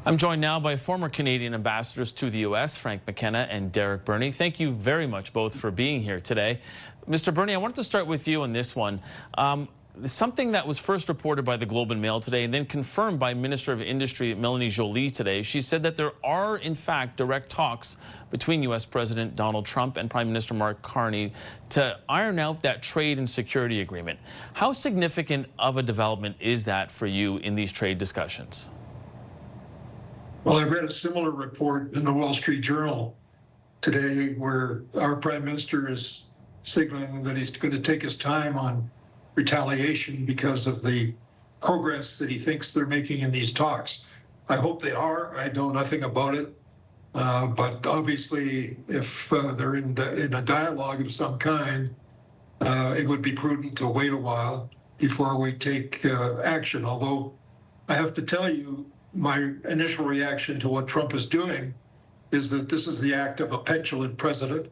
I'm joined now by former Canadian ambassadors to the U.S., Frank McKenna and Derek Burney. Thank you very much both for being here today. Mr. Burney, I wanted to start with you on this one. Something that was first reported by the Globe and Mail today and then confirmed by Minister of Industry Melanie Joly today. She said that there are, in fact, direct talks between U.S. President Donald Trump and Prime Minister Mark Carney to iron out that trade and security agreement. How significant of a development is that for you in these trade discussions? Well, I read a similar report in the Wall Street Journal today where our Prime Minister is signaling that he's going to take his time on retaliation because of the progress that he thinks they're making in these talks. I hope they are. I know nothing about it. But obviously, if they're in a dialogue of some kind, it would be prudent to wait a while before we take action. Although I have to tell you, my initial reaction to what Trump is doing is that this is the act of a petulant president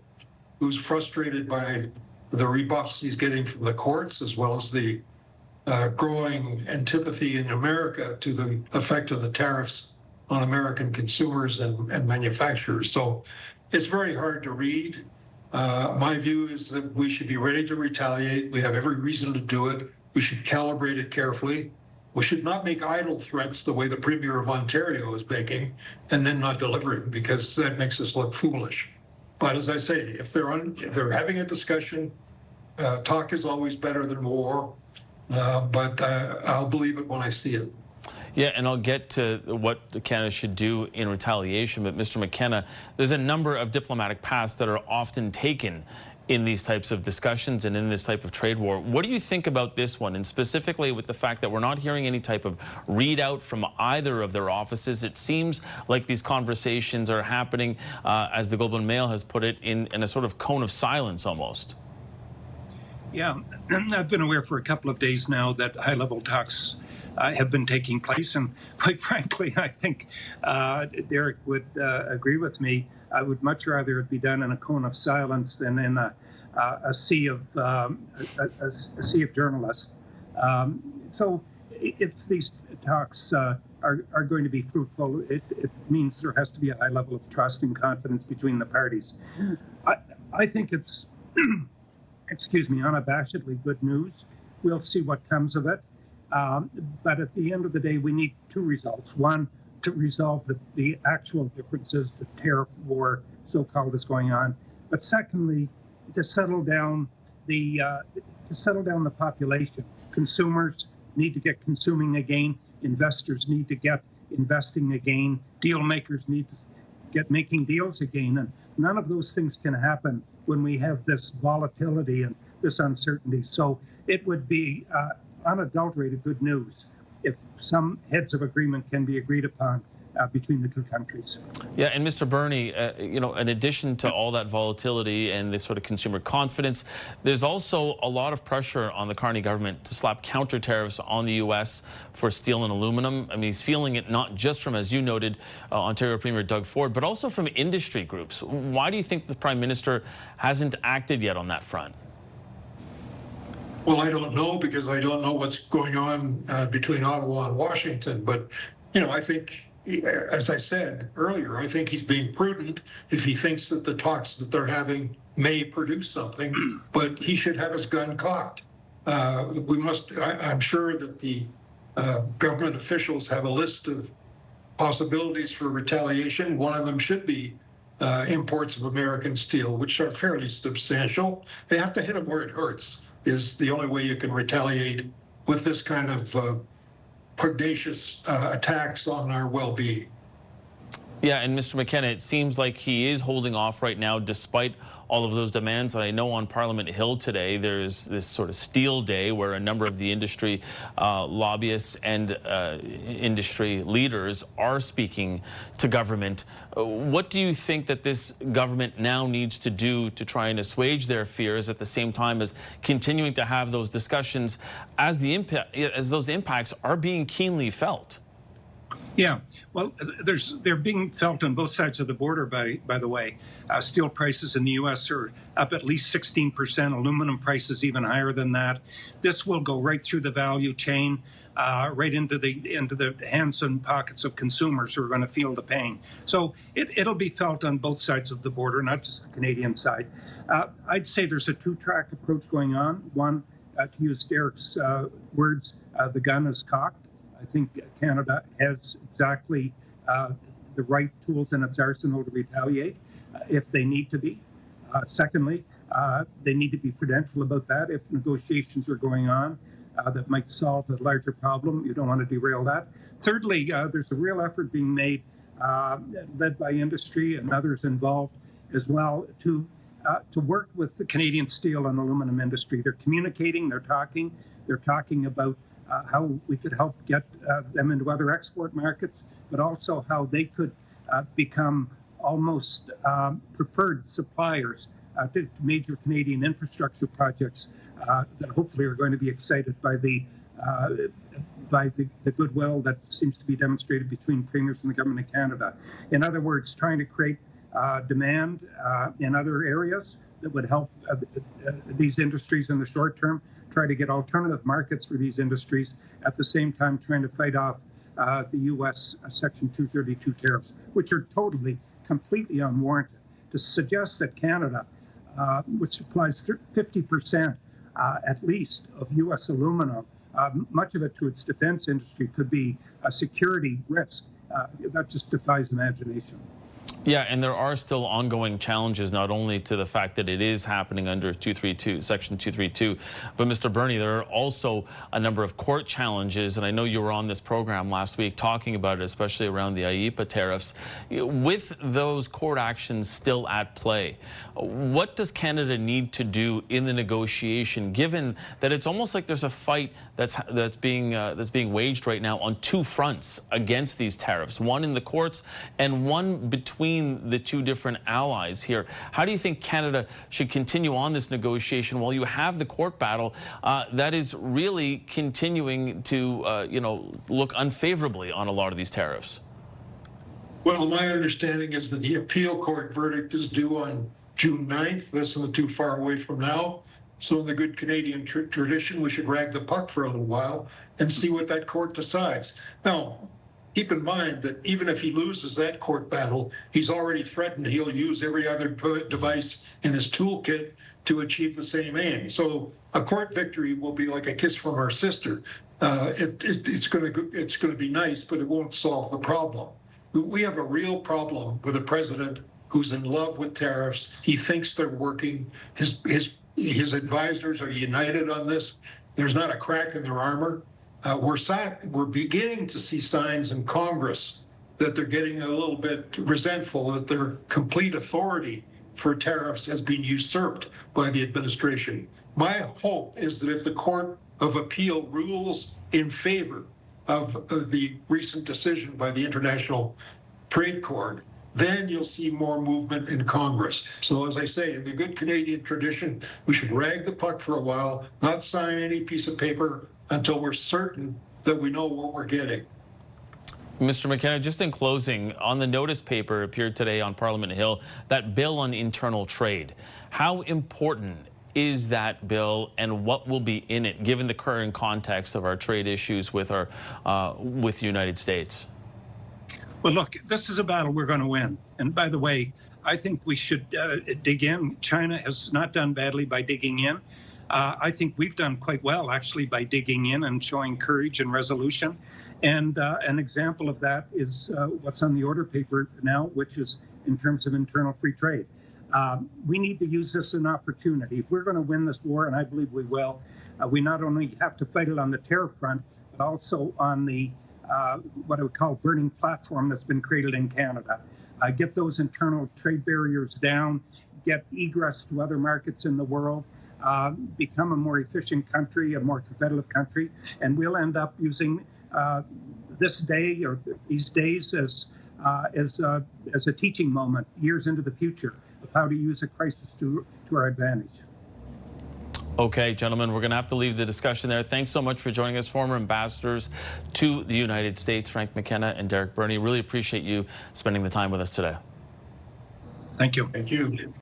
who's frustrated by the rebuffs he's getting from the courts, as well as the growing antipathy in America to the effect of the tariffs on American consumers and manufacturers. So it's very hard to read. My view is that we should be ready to retaliate. We have every reason to do it. We should calibrate it carefully. We should not make idle threats the way the Premier of Ontario is making and then not delivering, because that makes us look foolish. But as I say, if they're having a discussion, talk is always better than war, but I'll believe it when I see it. Yeah, and I'll get to what Canada should do in retaliation, but Mr. McKenna, there's a number of diplomatic paths that are often taken in these types of discussions and in this type of trade war. What do you think about this one, and specifically with the fact that we're not hearing any type of readout from either of their offices? It seems like these conversations are happening, as the Globe and Mail has put it, in a sort of cone of silence almost. Yeah, I've been aware for a couple of days now that high-level talks have been taking place, and quite frankly, I think Derek would agree with me. I would much rather it be done in a cone of silence than in a sea of journalists. So, if these talks are going to be fruitful, it means there has to be a high level of trust and confidence between the parties. I think it's, excuse me, unabashedly good news. We'll see what comes of it. But at the end of the day, we need two results. One, to resolve the actual differences, the tariff war, so-called, is going on. But secondly, to settle down the population. Consumers need to get consuming again. Investors need to get investing again. Deal makers need to get making deals again. And none of those things can happen when we have this volatility and this uncertainty. So it would be unadulterated good news if some heads of agreement can be agreed upon between the two countries. Yeah, and Mr. Burney, you know, in addition to all that volatility and this sort of consumer confidence, there's also a lot of pressure on the Carney government to slap counter-tariffs on the U.S. for steel and aluminum. I mean, he's feeling it not just from, as you noted, Ontario Premier Doug Ford, but also from industry groups. Why do you think the Prime Minister hasn't acted yet on that front? Well, I don't know, because I don't know what's going on between Ottawa and Washington. But, you know, I think, as I said earlier, I think he's being prudent if he thinks that the talks that they're having may produce something, but he should have his gun cocked. I'm sure that the government officials have a list of possibilities for retaliation. One of them should be imports of American steel, which are fairly substantial. They have to hit them where it hurts, is the only way you can retaliate with this kind of pugnacious attacks on our well-being. Yeah, and Mr. McKenna, it seems like he is holding off right now despite all of those demands. And I know on Parliament Hill today there's this sort of steel day where a number of the industry lobbyists and industry leaders are speaking to government. What do you think that this government now needs to do to try and assuage their fears at the same time as continuing to have those discussions as those impacts are being keenly felt? Yeah, well, they're being felt on both sides of the border, by the way. Steel prices in the U.S. are up at least 16%, aluminum prices even higher than that. This will go right through the value chain. right into the hands and pockets of consumers who are going to feel the pain. So it'll be felt on both sides of the border, not just the Canadian side. I'd say there's a two-track approach going on. One, to use Derek's words, the gun is cocked. I think Canada has exactly the right tools in its arsenal to retaliate if they need to be. Secondly, they need to be prudential about that. If negotiations are going on that might solve a larger problem, you don't want to derail that. Thirdly, there's a real effort being made, led by industry and others involved as well, to work with the Canadian steel and aluminum industry. They're communicating, they're talking about how we could help get them into other export markets, but also how they could become almost preferred suppliers to major Canadian infrastructure projects that hopefully are going to be excited by the goodwill that seems to be demonstrated between premiers and the government of Canada. In other words, trying to create demand in other areas that would help these industries in the short term, try to get alternative markets for these industries, at the same time trying to fight off the U.S. Section 232 tariffs, which are totally, completely unwarranted. To suggest that Canada, which supplies 50% at least of U.S. aluminum, much of it to its defense industry, could be a security risk, that just defies imagination. Yeah, and there are still ongoing challenges, not only to the fact that it is happening under Section 232, but Mr. Burney, there are also a number of court challenges, and I know you were on this program last week talking about it, especially around the IEEPA tariffs. With those court actions still at play, what does Canada need to do in the negotiation, given that it's almost like there's a fight that's being waged right now on two fronts against these tariffs, one in the courts and one between the two different allies here? How do you think Canada should continue on this negotiation while you have the court battle that is really continuing to look unfavorably on a lot of these tariffs? Well, my understanding is that the appeal court verdict is due on June 9th. That's not too far away from now. So in the good Canadian tradition, we should rag the puck for a little while and see what that court decides. Now, keep in mind that even if he loses that court battle, he's already threatened he'll use every other device in his toolkit to achieve the same aim. So a court victory will be like a kiss from our sister. It's going to be nice, but it won't solve the problem. We have a real problem with a president who's in love with tariffs. He thinks they're working. His advisors are united on this. There's not a crack in their armor. We're beginning to see signs in Congress that they're getting a little bit resentful that their complete authority for tariffs has been usurped by the administration. My hope is that if the Court of Appeal rules in favor of the recent decision by the International Trade Court, then you'll see more movement in Congress. So as I say, in the good Canadian tradition, we should rag the puck for a while, not sign any piece of paper until we're certain that we know what we're getting. Mr. McKenna, just in closing, on the notice paper appeared today on Parliament Hill, that bill on internal trade. How important is that bill, and what will be in it, given the current context of our trade issues with the United States? Well, look, this is a battle we're going to win. And by the way, I think we should dig in. China has not done badly by digging in. I think we've done quite well, actually, by digging in and showing courage and resolution. And an example of that is what's on the order paper now, which is in terms of internal free trade. We need to use this as an opportunity. If we're going to win this war, and I believe we will, we not only have to fight it on the tariff front, but also on the what I would call burning platform that's been created in Canada. Get those internal trade barriers down, get egress to other markets in the world, become a more efficient country, a more competitive country, and we'll end up using this day or these days as a teaching moment years into the future of how to use a crisis to our advantage. Okay, gentlemen, we're going to have to leave the discussion there. Thanks so much for joining us, former ambassadors to the United States, Frank McKenna and Derek Burney. Really appreciate you spending the time with us today. Thank you. Thank you.